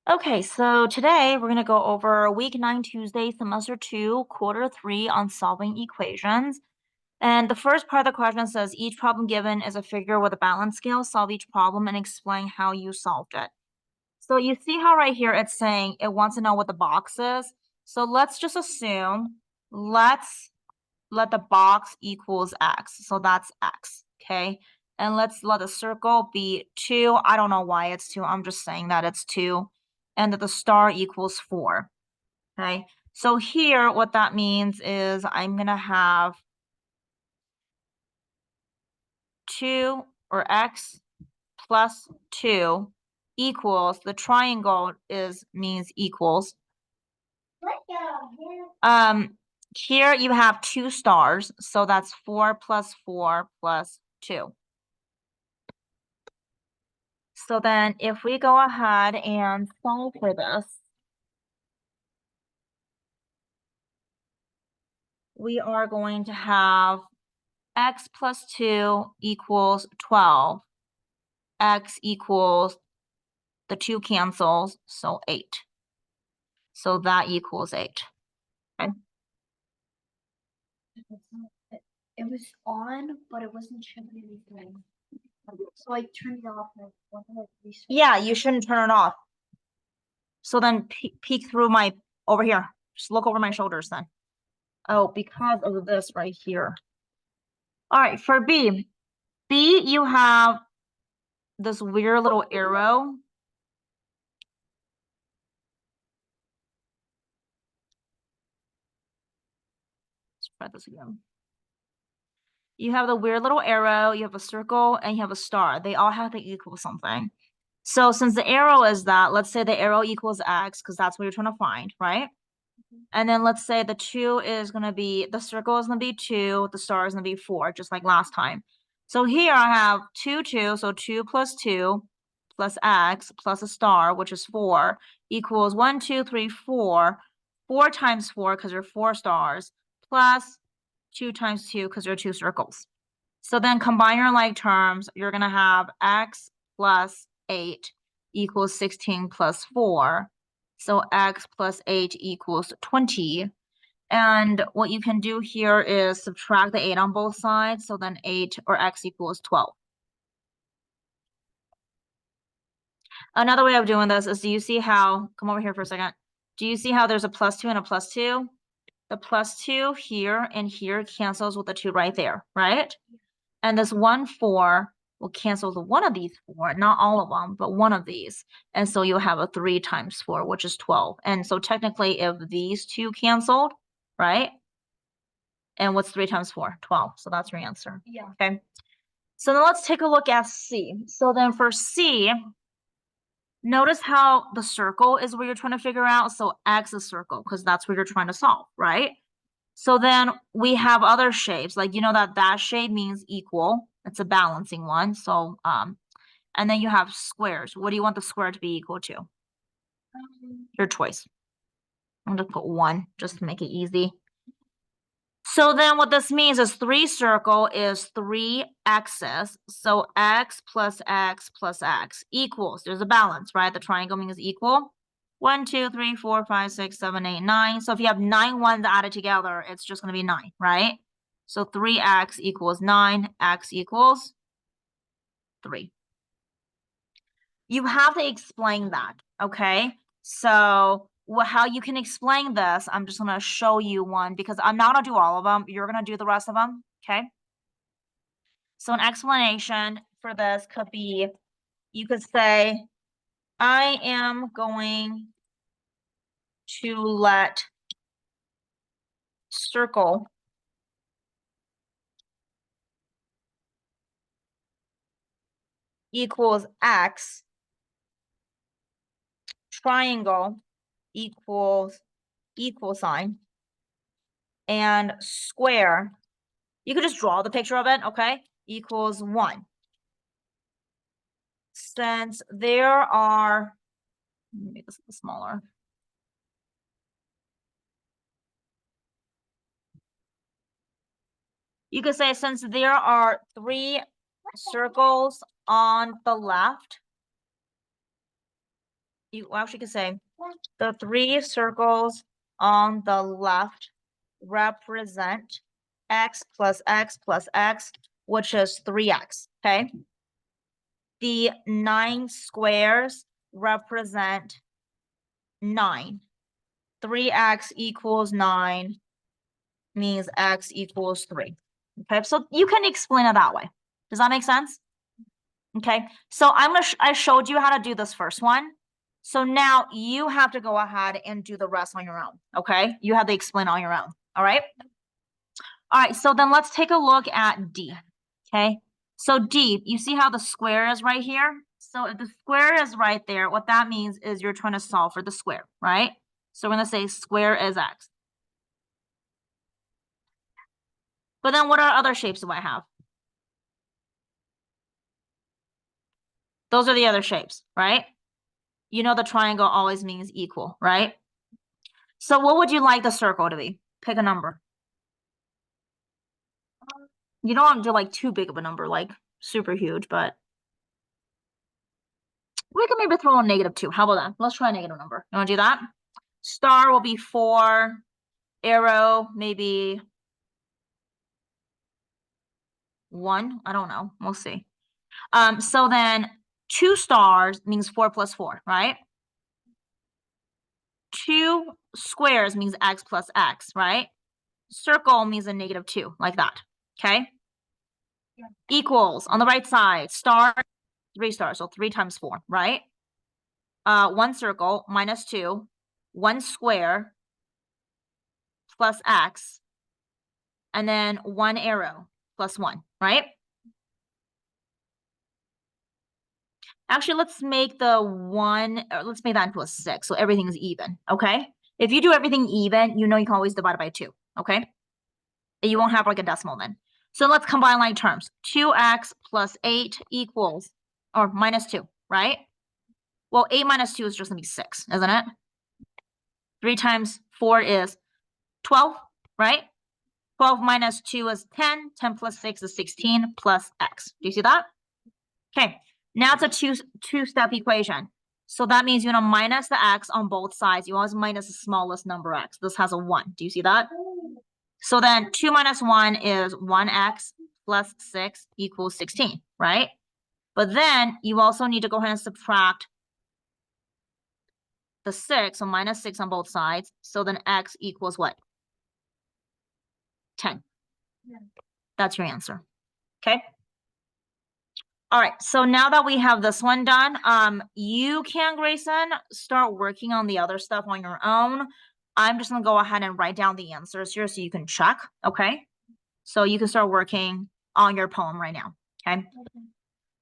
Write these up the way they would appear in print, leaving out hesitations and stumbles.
Okay, so today we're going to go over week 9 Tuesday, semester 2, quarter 3 on solving equations. And the first part of the question says each problem given is a figure with a balance scale. Solve each problem and explain how you solved it. So you see how right here it's saying it wants to know what the box is. So let's just assume, let's let the box equals x. So that's x, okay? And let's let the circle be 2. I don't know why it's 2. I'm just saying that it's 2. And that the star equals 4, okay? So here, what that means is I'm going to have 2 or x plus 2 equals, the triangle means equals. Here you have 2 stars, so that's 4 plus 4 plus 2. So then if we go ahead and solve for this, we are going to have x plus 2 equals 12. X equals, the 2 cancels, so 8. So that equals 8. Okay. It was on, but it wasn't showing anything. So I turned it off and I wanted to restart. Yeah, you shouldn't turn it off. So then peek through over here. Just look over my shoulders then. Oh, because of this right here. All right, for B. B, you have this weird little arrow. Let's try this again. You have the weird little arrow, you have a circle, and you have a star. They all have to equal something. So since the arrow is that, let's say the arrow equals x, because that's what you're trying to find, right? And then let's say the 2 is going to be, the circle is going to be 2, the star is going to be 4, just like last time. So here I have 2, 2, so 2 plus 2 plus x plus a star, which is 4, equals 1, 2, 3, 4. 4 times 4, because there are 4 stars, plus 2 times 2, because there are 2 circles. So then combine your like terms, you're going to have x plus 8 equals 16 plus 4. So x plus 8 equals 20. And what you can do here is subtract the 8 on both sides. So then 8 or x equals 12. Another way of doing this is, do you see how, come over here for a second. Do you see how there's a plus 2 and a plus 2? The plus 2 here and here cancels with the 2 right there, right? And this 1, 4 will cancel the one of these 4, not all of them, but one of these. And so you'll have a 3 times 4, which is 12. And so technically if these two canceled, right? And what's 3 times 4? 12. So that's your answer. Yeah. Okay. So then let's take a look at C. So then for C, notice how the circle is what you're trying to figure out. So X is circle because that's what you're trying to solve, right? So then we have other shapes, like, you know, that shape means equal. It's a balancing one. So, and then you have squares. What do you want the square to be equal to? Your choice. I'm gonna put 1 just to make it easy. So then what this means is 3 circle is 3 x's. So x plus x plus x equals, there's a balance, right? The triangle means equal. 1, 2, 3, 4, 5, 6, 7, 8, 9. So if you have 9 ones added together, it's just going to be 9, right? So 3x equals 9, x equals 3. You have to explain that, okay? So how you can explain this, I'm just going to show you one because I'm not going to do all of them. You're going to do the rest of them, okay? So an explanation for this could be, you could say, I am going to let circle equals x, triangle equals equal sign, and square, you could just draw the picture of it, okay, equals 1. Since there are, let me make this a little smaller. You could say since there are 3 circles on the left you actually could say the 3 circles on the left represent x plus x plus x, which is 3x, okay? The 9 squares represent 9. 3x equals 9 means x equals 3. Okay, so you can explain it that way. Does that make sense? Okay, so I showed you how to do this first one. So now you have to go ahead and do the rest on your own. Okay, you have to explain on your own. All right. All right, so then let's take a look at D. Okay, so D, you see how the square is right here? So if the square is right there, what that means is you're trying to solve for the square, right? So we're gonna say square is x. But then what other shapes do I have? Those are the other shapes, right? You know the triangle always means equal, right? So what would you like the circle to be? Pick a number. You don't want to do like too big of a number, like super huge, but we can maybe throw a -2. How about that? Let's try a negative number. You want to do that? Star will be 4. Arrow, maybe 1. I don't know. We'll see. So then 2 stars means 4 plus 4, right? 2 squares means x plus x, right? Circle means a -2, like that. Okay? Yeah. Equals on the right side, star, 3 stars, so 3 times 4, right? 1 circle minus 2, 1 square plus x, and then 1 arrow plus 1, right? Actually, let's make the 1, let's make that into a 6, so everything is even, okay? If you do everything even, you know you can always divide it by 2, okay? And you won't have like a decimal then. So let's combine like terms. 2x plus 8 equals, or minus 2, right? Well, 8 minus 2 is just gonna be 6, isn't it? 3 times 4 is 12, right? 12 minus 2 is 10. 10 plus 6 is 16 plus x. Do you see that? Okay, now it's a two-step equation. So that means you're gonna minus the x on both sides. You always minus the smallest number x. This has a 1. Do you see that? So then 2 minus 1 is 1x plus 6 equals 16, right? But then you also need to go ahead and subtract the 6, so minus 6 on both sides. So then x equals what? 10. Yeah. That's your answer. Okay. All right, so now that we have this one done, you can, Grayson, start working on the other stuff on your own. I'm just gonna go ahead and write down the answers here so you can check, okay? So you can start working on your poem right now, okay?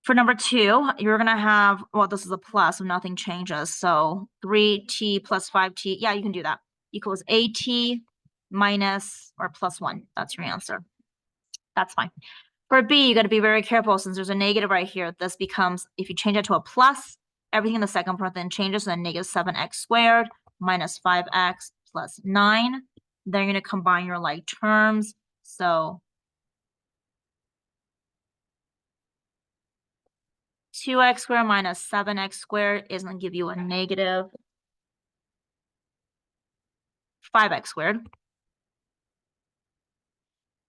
For number 2, you're gonna have, well, this is a plus, so nothing changes. So 3t plus 5t, yeah, you can do that. Equals 8t minus or plus 1. That's your answer. That's fine. For B, you got to be very careful since there's a negative right here. This becomes, if you change it to a plus, everything in the second part then changes, and then -7x squared minus 5x plus 9. Then you're going to combine your like terms. So 2x squared minus 7x squared is going to give you a negative 5x squared.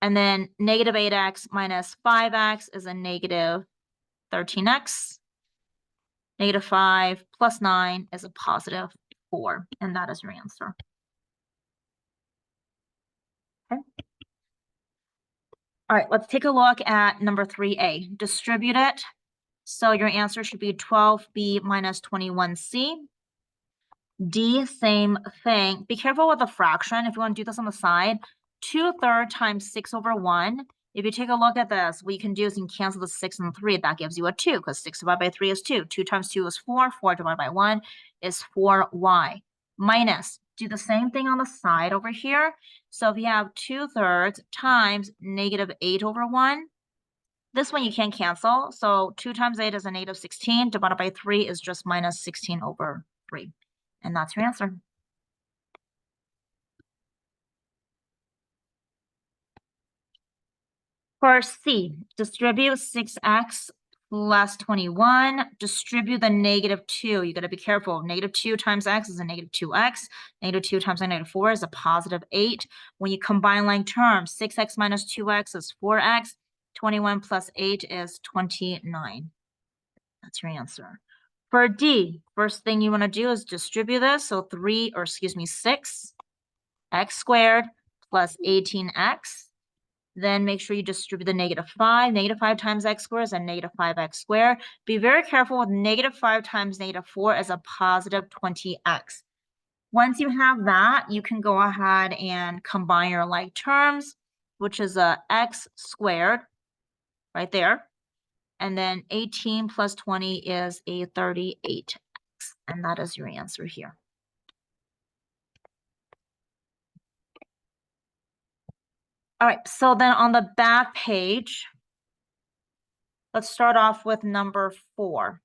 And then negative 8x minus 5x is a negative 13x. Negative 5 plus 9 is a positive 4, and that is your answer. Okay. All right, let's take a look at number 3A. Distribute it. So your answer should be 12B minus 21C. D, same thing. Be careful with the fraction. If you want to do this on the side, 2/3 times 6/1. If you take a look at this, what you can do is you can cancel the 6 and 3. That gives you a 2 because 6 divided by 3 is 2. 2 times 2 is 4. 4 divided by 1 is 4y. Minus, do the same thing on the side over here. So if you have 2/3 times -8/1, this one you can't cancel. So 2 times 8 is a -16. Divided by 3 is just -16/3. And that's your answer. For C, distribute 6x plus 21. Distribute the -2. You got to be careful. -2 times x is a -2x. -2 times -4 is a +8. When you combine like terms, 6x minus 2x is 4x. 21 plus 8 is 29. That's your answer. For D, first thing you want to do is distribute this. So 6x squared plus 18x. Then make sure you distribute the -5. -5 times x squared is a -5x squared. Be very careful with -5 times -4 as a +20x. Once you have that, you can go ahead and combine your like terms, which is a x squared right there. And then 18 plus 20 is a 38x. And that is your answer here. All right, so then on the back page, let's start off with number 4.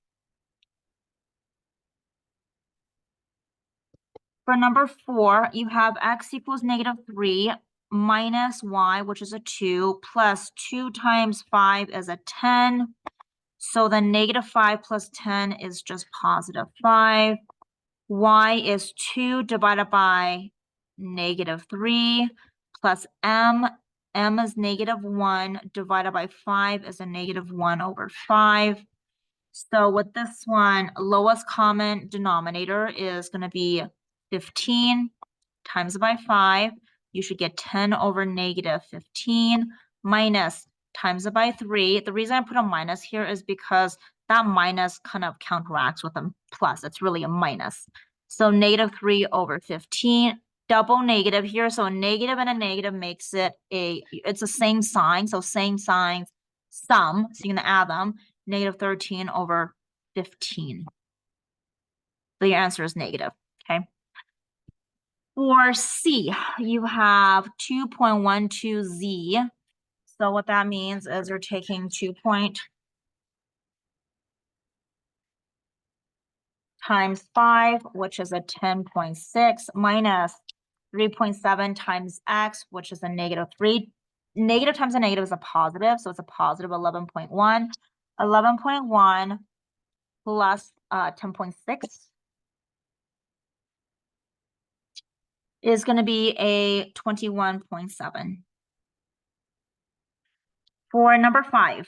For number 4, you have x equals -3 minus y, which is a 2, plus 2 times 5 is a 10. So then -5 plus 10 is just +5. Y is 2 divided by -3 plus m. M is -1 divided by 5 is a -1/5. So with this one, lowest common denominator is going to be 15 times by 5. You should get 10 over -15 minus times it by 3. The reason I put a minus here is because that minus kind of counteracts with a plus. It's really a minus. So -3 over 15, double negative here. So a negative and a negative makes it it's the same sign. So same signs, sum. So you're going to add them. -13 over 15. So your answer is negative, okay? For C, you have 2.12z. So what that means is you're taking 2 times 5, which is a 10.6, minus 3.7 times x, which is a -3. Negative times a negative is a positive, so it's a positive 11.1. 11.1 plus 10.6 is going to be a 21.7. For number 5,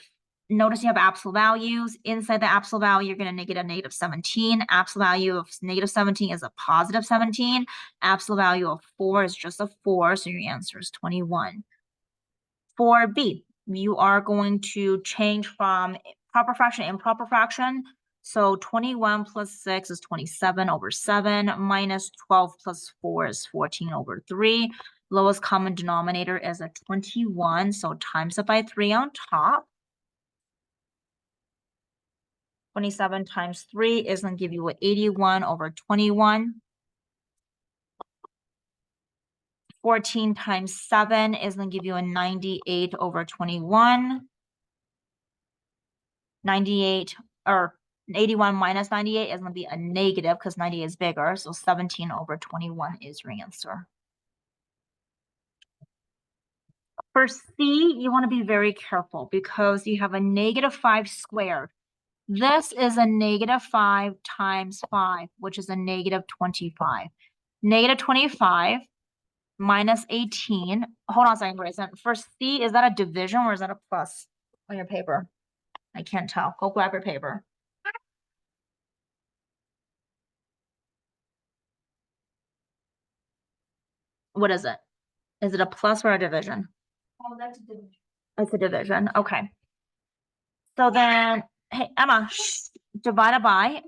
notice you have absolute values. Inside the absolute value, you're going to get a -17. Absolute value of -17 is a +17. Absolute value of 4 is just a 4, so your answer is 21. For B, you are going to change from proper fraction to improper fraction. So 21 plus 6 is 27 over 7, minus 12 plus 4 is 14 over 3. Lowest common denominator is a 21, so times it by 3 on top. 27 times 3 is going to give you an 81 over 21. 14 times 7 is going to give you a 98 over 21. 98 or 81 minus 98 is going to be a negative because 98 is bigger. So 17 over 21 is your answer. For C, you want to be very careful because you have a -5 squared. This is a -5 times 5, which is a -25. -25 minus 18. Hold on a second, Grayson. For C, is that a division or is that a plus on your paper? I can't tell. Go grab your paper. What is it? Is it a plus or a division? Oh, that's a division. It's a division. Okay. So then, hey, Emma, divided by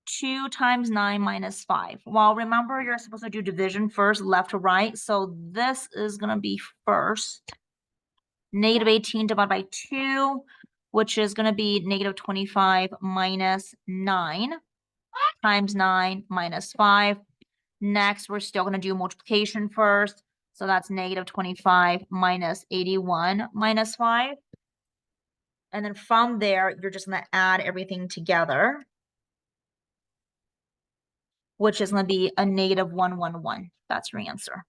2 times 9 minus 5. Well, remember, you're supposed to do division first, left to right. So this is going to be first. -18 divided by 2, which is going to be -25 minus 9 times 9 minus 5. Next, we're still going to do multiplication first. So that's -25 minus 81 minus 5. And then from there, you're just going to add everything together, which is going to be a -111. That's your answer.